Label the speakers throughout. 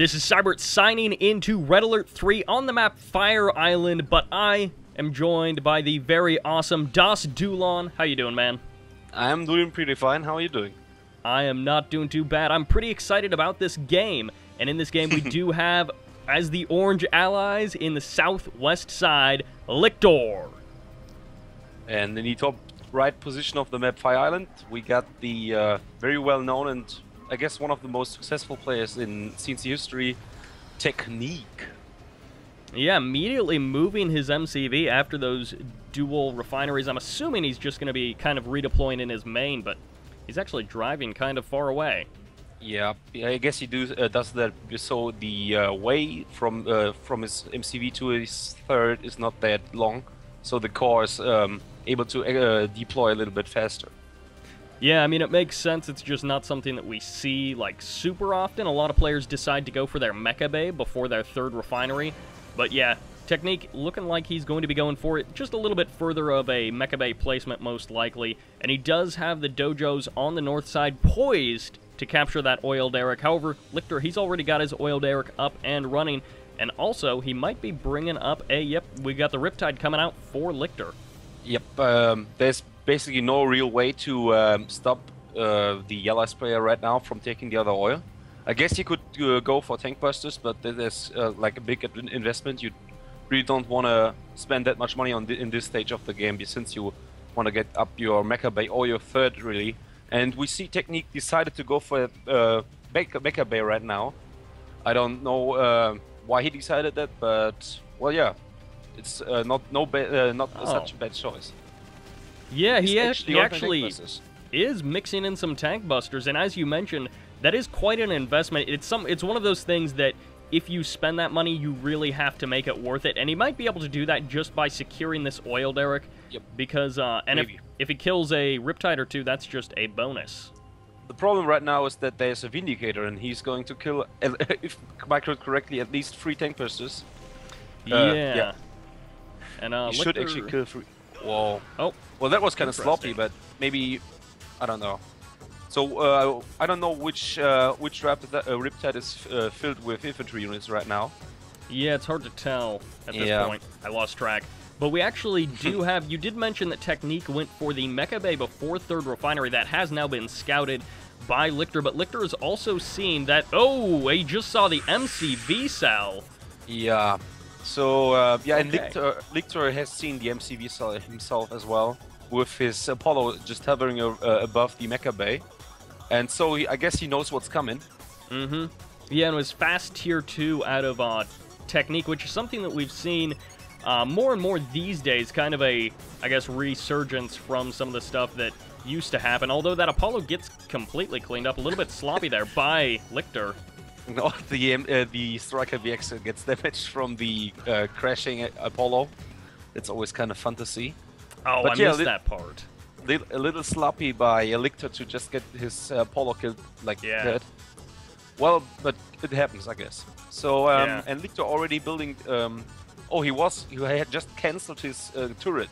Speaker 1: This is Sybert signing into Red Alert 3 on the map Fire Island, but I am joined by the very awesome DasDuelon. How you doing, man?
Speaker 2: I'm doing pretty fine. How are you doing?
Speaker 1: I am not doing too bad. I'm pretty excited about this game, and in this game we do have, as the orange allies in the southwest side, LiCtor.
Speaker 2: And in the top right position of the map Fire Island, we got the very well-known and I guess one of the most successful players in CNC history, Technique.
Speaker 1: Yeah, immediately moving his MCV after those dual refineries. I'm assuming he's just going to be kind of redeploying in his main, but he's actually driving kind of far away.
Speaker 2: Yeah, I guess he does that so the way from his MCV to his third is not that long, so the core is able to deploy a little bit faster.
Speaker 1: Yeah, I mean, it makes sense. It's just not something that we see, like, super often. A lot of players decide to go for their mecha bay before their third refinery. But yeah, Technique looking like he's going to be going for it. Just a little bit further of a mecha bay placement, most likely. And he does have the dojos on the north side poised to capture that oil derrick. However, LiCtor, he's already got his oil derrick up and running. And also, he might be bringing up a, yep, we got the Riptide coming out for LiCtor.
Speaker 2: Yep, there's basically no real way to stop the yellow sprayer right now from taking the other oil. I guess you could go for tank busters, but there's like a big investment. You really don't want to spend that much money on in this stage of the game, since you want to get up your mecha bay or your third, really. And we see Technique decided to go for mecha bay right now. I don't know why he decided that, but well, yeah. It's not such a bad choice.
Speaker 1: Yeah, he actually is mixing in some tank busters, and as you mentioned, that is quite an investment. It's one of those things that if you spend that money, you really have to make it worth it, and he might be able to do that just by securing this oil derrick.
Speaker 2: Yep.
Speaker 1: Because and if he kills a Riptide or two, that's just a bonus.
Speaker 2: The problem right now is that there's a Vindicator, and he's going to kill, if I recall correctly, at least 3 tank busters.
Speaker 1: Yeah. And
Speaker 2: he should actually kill 3. Whoa.
Speaker 1: Oh.
Speaker 2: Well, that was kind of sloppy, but maybe, I don't know. So I don't know which Riptide is filled with infantry units right now.
Speaker 1: Yeah, it's hard to tell at this point. I lost track. But we actually do have, you did mention that Technique went for the mecha bay before third refinery. That has now been scouted by LiCtor, but LiCtor is also seeing that, oh, he just saw the MCV cell.
Speaker 2: Yeah. So, yeah, and
Speaker 1: Okay.
Speaker 2: LiCtor has seen the MCV cell himself as well, with his Apollo just hovering above the mecha bay. And so I guess he knows what's coming.
Speaker 1: Mm-hmm. Yeah, and it was fast tier 2 out of Technique, which is something that we've seen more and more these days, kind of a, I guess, resurgence from some of the stuff that used to happen, although that Apollo gets completely cleaned up, a little bit sloppy there by LiCtor.
Speaker 2: No, the Striker VX gets damaged from the crashing Apollo. It's always kind of fun to see.
Speaker 1: Oh, but I missed that part.
Speaker 2: A little sloppy by LiCtor to just get his Apollo killed like that. Well, but it happens, I guess. So, and LiCtor already building... oh, he had just cancelled his turret.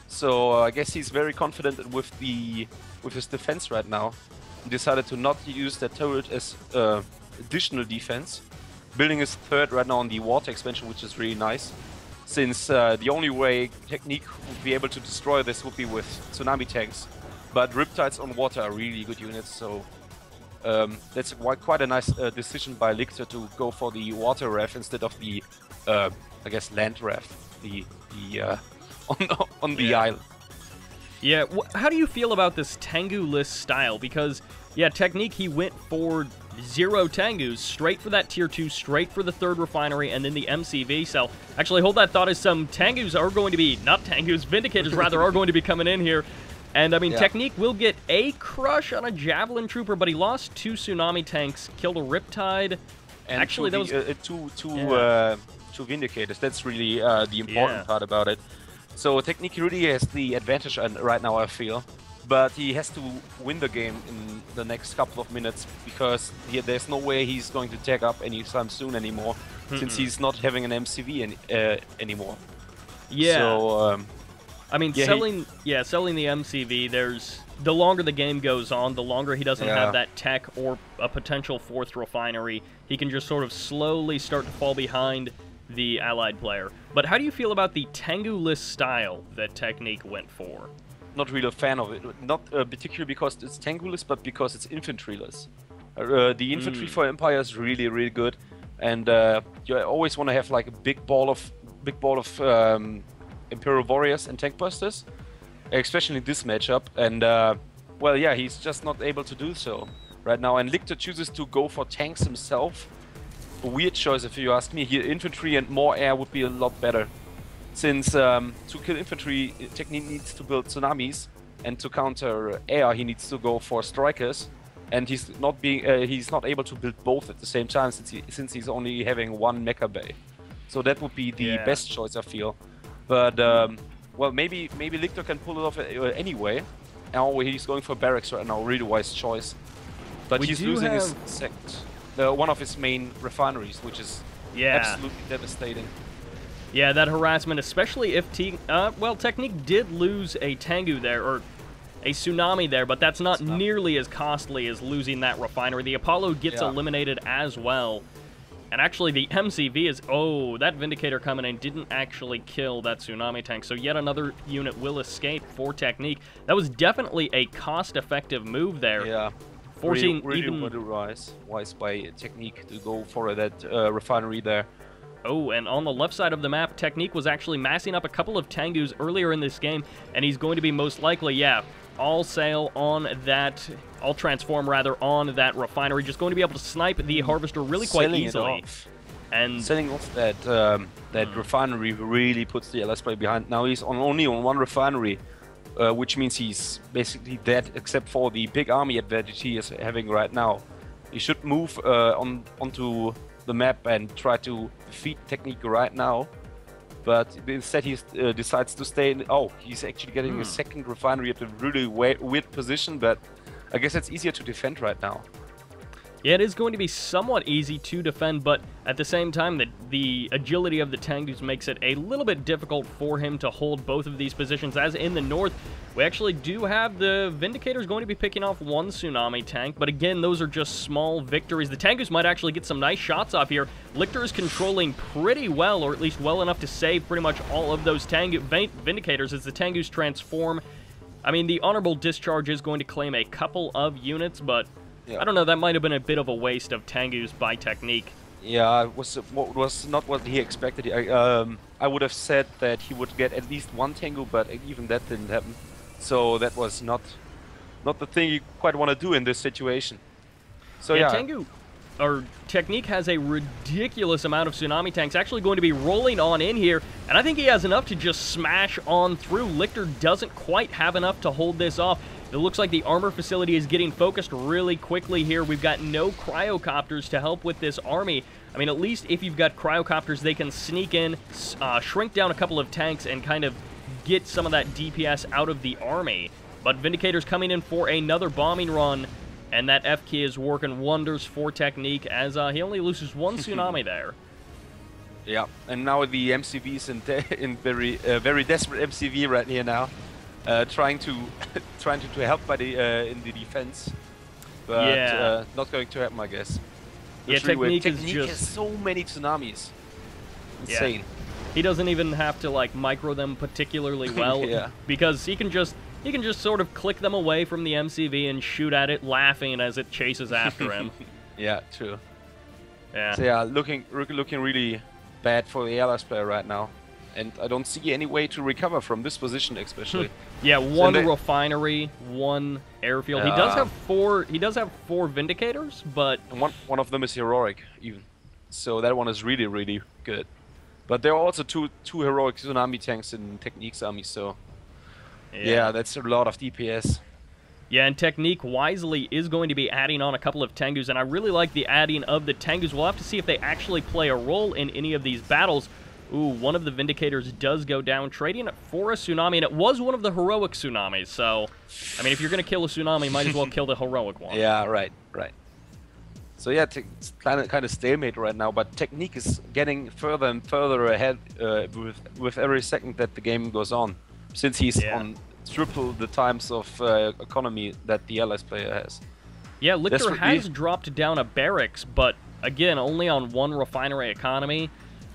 Speaker 2: So I guess he's very confident with his defense right now. He decided to not use that turret as additional defense, building his third right now on the water expansion, which is really nice, since the only way Technique would be able to destroy this would be with tsunami tanks, but Riptides on water are really good units, so that's quite a nice decision by LiCtor to go for the water ref instead of the I guess land ref, the on the island.
Speaker 1: Yeah, how do you feel about this Tengu list style? Because, yeah, Technique, he went for 0 Tengus, straight for that tier 2, straight for the third refinery, and then the MCV cell. Actually, hold that thought, as some Tengus are going to be, not Tengus, Vindicators rather, are going to be coming in here. And, I mean, Technique will get a crush on a Javelin Trooper, but he lost 2 Tsunami tanks, killed a Riptide.
Speaker 2: And
Speaker 1: actually, that was...
Speaker 2: two Vindicators, that's really the important part about it. So Technique really has the advantage right now, I feel, but he has to win the game in the next couple of minutes, because there's no way he's going to tag up anytime soon anymore, since he's not having an MCV anymore.
Speaker 1: Yeah.
Speaker 2: So
Speaker 1: I mean, selling the MCV, there's the longer the game goes on, the longer he doesn't have that tech or a potential 4th refinery, he can just sort of slowly start to fall behind the allied player. But how do you feel about the Tengu-less style that Technique went for?
Speaker 2: Not really a fan of it. Not particularly because it's Tengu-less, but because it's infantry-less. The infantry for Empire is really, really good, and you always want to have like a big ball of Imperial Warriors and Tank Busters, especially in this matchup. And well, yeah, he's just not able to do so right now. And LiCtor chooses to go for tanks himself. A weird choice, if you ask me. Here, infantry and more air would be a lot better, since to kill infantry, Technique needs to build tsunamis, and to counter air, he needs to go for strikers. And he's not able to build both at the same time, since he's only having 1 mecha bay. So that would be the best choice, I feel. But well, maybe LiCtor can pull it off anyway. Now he's going for barracks right now, really wise choice. But he's losing his one of his main refineries, which is absolutely devastating.
Speaker 1: Yeah, that harassment, especially if well, Technique did lose a Tengu there, or a tsunami there, but that's not nearly as costly as losing that refinery. The Apollo gets eliminated as well. And actually, the MCV is... Oh, that Vindicator coming in didn't actually kill that tsunami tank, so yet another unit will escape for Technique. That was definitely a cost-effective move there.
Speaker 2: Yeah.
Speaker 1: Forcing
Speaker 2: really wise by Technique to go for that refinery there.
Speaker 1: Oh, and on the left side of the map, Technique was actually massing up a couple of Tengus earlier in this game, and he's going to be most likely, all sail on that, all transform rather on that refinery, just going to be able to snipe the Harvester really quite easily. And
Speaker 2: selling off that that refinery really puts the LS player behind. Now he's only on 1 refinery, which means he's basically dead, except for the big army advantage he is having right now. He should move onto the map and try to defeat Technique right now. But instead he decides to stay in... Oh, he's actually getting a 2nd refinery at a really weird position, but I guess it's easier to defend right now.
Speaker 1: Yeah, it is going to be somewhat easy to defend, but at the same time, the agility of the Tengus makes it a little bit difficult for him to hold both of these positions. As in the north, we actually do have the Vindicators going to be picking off 1 tsunami tank, but again, those are just small victories. The Tengus might actually get some nice shots off here. LiCtor is controlling pretty well, or at least well enough to save pretty much all of those Vindicators as the Tengus transform. I mean, the Honorable Discharge is going to claim a couple of units, but I don't know, that might have been a bit of a waste of Tengus by Technique.
Speaker 2: Yeah, it was not what he expected. I would have said that he would get at least 1 Tengu, but even that didn't happen. So that was not the thing you quite want to do in this situation. So
Speaker 1: Technique has a ridiculous amount of tsunami tanks actually going to be rolling on in here, and I think he has enough to just smash on through. LiCtor doesn't quite have enough to hold this off. It looks like the armor facility is getting focused really quickly here. We've got no cryocopters to help with this army. I mean, at least if you've got cryocopters, they can sneak in, shrink down a couple of tanks, and kind of get some of that DPS out of the army. But Vindicator's coming in for another bombing run, and that F key is working wonders for Technique, as he only loses 1 tsunami there.
Speaker 2: Yeah, and now the MCV is in very desperate MCV right here now. Trying to help by in the defense, but not going to happen, I guess.
Speaker 1: Technique
Speaker 2: has so many tsunamis. Insane.
Speaker 1: He doesn't even have to like micro them particularly well, because he can just sort of click them away from the MCV and shoot at it, laughing as it chases after him.
Speaker 2: Yeah, true.
Speaker 1: Yeah.
Speaker 2: So yeah, looking really bad for the LS player right now. And I don't see any way to recover from this position, especially.
Speaker 1: Yeah, 1 refinery, 1 airfield. He does have 4. He does have 4 Vindicators, but
Speaker 2: one of them is heroic, even. So that one is really good. But there are also two heroic tsunami tanks in Technique's army. So yeah, that's a lot of DPS.
Speaker 1: Yeah, and Technique wisely is going to be adding on a couple of Tengus, and I really like the adding of the Tengus. We'll have to see if they actually play a role in any of these battles. Ooh, one of the Vindicators does go down, trading it for a tsunami, and it was one of the heroic tsunamis, so, I mean, if you're going to kill a tsunami, might as well kill the heroic one.
Speaker 2: Yeah, right. So yeah, it's kind of stalemate right now, but Technique is getting further and further ahead with every second that the game goes on, since he's on triple the times of economy that the Allies player has.
Speaker 1: Yeah, LiCtor has dropped down a barracks, but again, only on 1 refinery economy.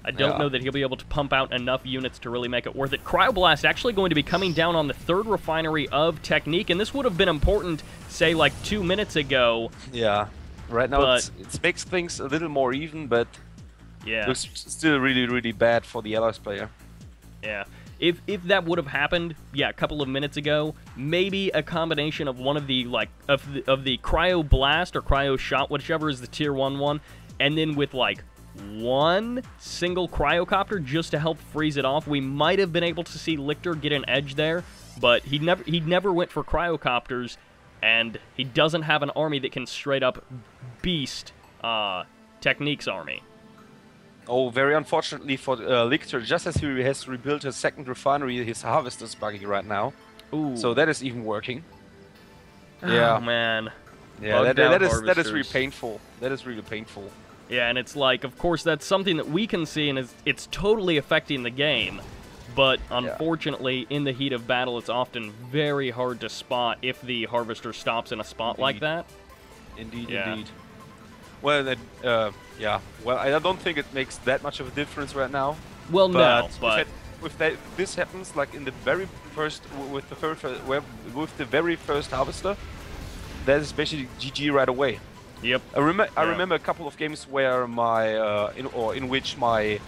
Speaker 1: I don't know that he'll be able to pump out enough units to really make it worth it. Cryoblast actually going to be coming down on the 3rd refinery of Technique, and this would have been important, say, like 2 minutes ago.
Speaker 2: Yeah, right now it makes things a little more even, but
Speaker 1: yeah,
Speaker 2: looks still really, really bad for the Allies player.
Speaker 1: Yeah. If that would have happened, yeah, a couple of minutes ago, maybe a combination of one of the, like, of the Cryo Blast or Cryo Shot, whichever is the Tier 1 one, and then with, like, 1 single Cryocopter just to help freeze it off, we might have been able to see LiCtor get an edge there, but he never went for Cryocopters, and he doesn't have an army that can straight up beast Technique's army.
Speaker 2: Oh, very unfortunately for LiCtor, just as he has rebuilt his 2nd refinery, his harvester is buggy right now.
Speaker 1: Ooh.
Speaker 2: So that is even working.
Speaker 1: Yeah. Oh, man.
Speaker 2: Yeah, that is really painful. That is really painful.
Speaker 1: Yeah, and it's like, of course, that's something that we can see, and it's totally affecting the game. But unfortunately, in the heat of battle, it's often very hard to spot if the harvester stops in a spot like that.
Speaker 2: Indeed, indeed. Well, well, I don't think it makes that much of a difference right now.
Speaker 1: Well, no, but
Speaker 2: if this happens, like in the very first, with the very first harvester, that is basically GG right away.
Speaker 1: Yep.
Speaker 2: I remember a couple of games where in which my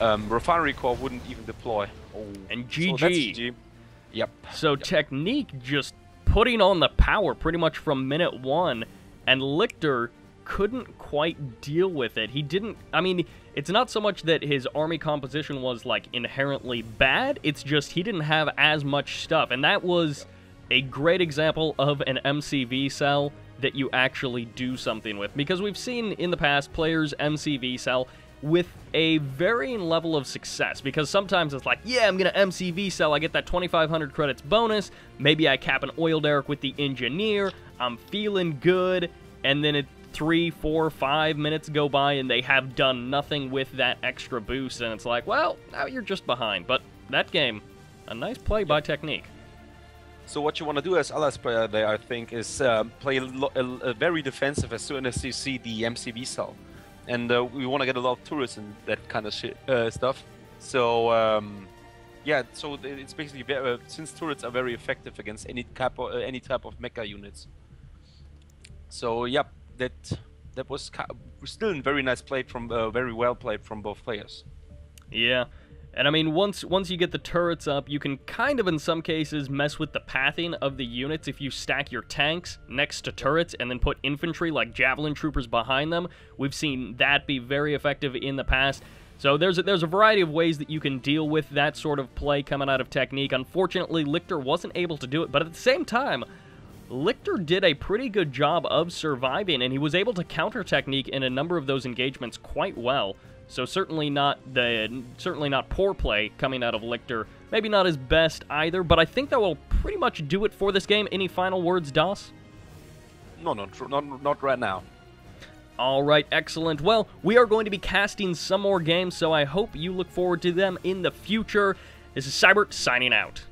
Speaker 2: refinery core wouldn't even deploy. Oh.
Speaker 1: And GG.
Speaker 2: So that's GG. Yep.
Speaker 1: So Technique just putting on the power pretty much from minute 1, and LiCtor couldn't quite deal with it. He didn't, I mean, it's not so much that his army composition was, like, inherently bad, it's just he didn't have as much stuff, and that was a great example of an MCV cell that you actually do something with, because we've seen in the past players MCV cell with a varying level of success, because sometimes it's like, yeah, I'm gonna MCV cell, I get that 2,500 credits bonus, maybe I cap an oil derrick with the engineer, I'm feeling good, and then 3, 4, 5 minutes go by and they have done nothing with that extra boost, and it's like, well, now you're just behind. But that game, a nice play by Technique.
Speaker 2: So what you want to do as Allies player there, I think, is play very defensive as soon as you see the MCV cell. And we want to get a lot of turrets and that kind of stuff. So, yeah, so it's basically, since turrets are very effective against any type of mecha units. So, yep. That was still a very nice play from very well played from both players.
Speaker 1: Yeah, and I mean once you get the turrets up, you can kind of in some cases mess with the pathing of the units if you stack your tanks next to turrets and then put infantry like javelin troopers behind them. We've seen that be very effective in the past. So there's a variety of ways that you can deal with that sort of play coming out of Technique. Unfortunately, LiCtor wasn't able to do it, but at the same time, LiCtor did a pretty good job of surviving, and he was able to counter Technique in a number of those engagements quite well. So certainly not poor play coming out of LiCtor. Maybe not his best either, but I think that will pretty much do it for this game. Any final words, Das?
Speaker 2: No, not right now.
Speaker 1: All right, excellent. Well, we are going to be casting some more games, so I hope you look forward to them in the future. This is Sybert signing out.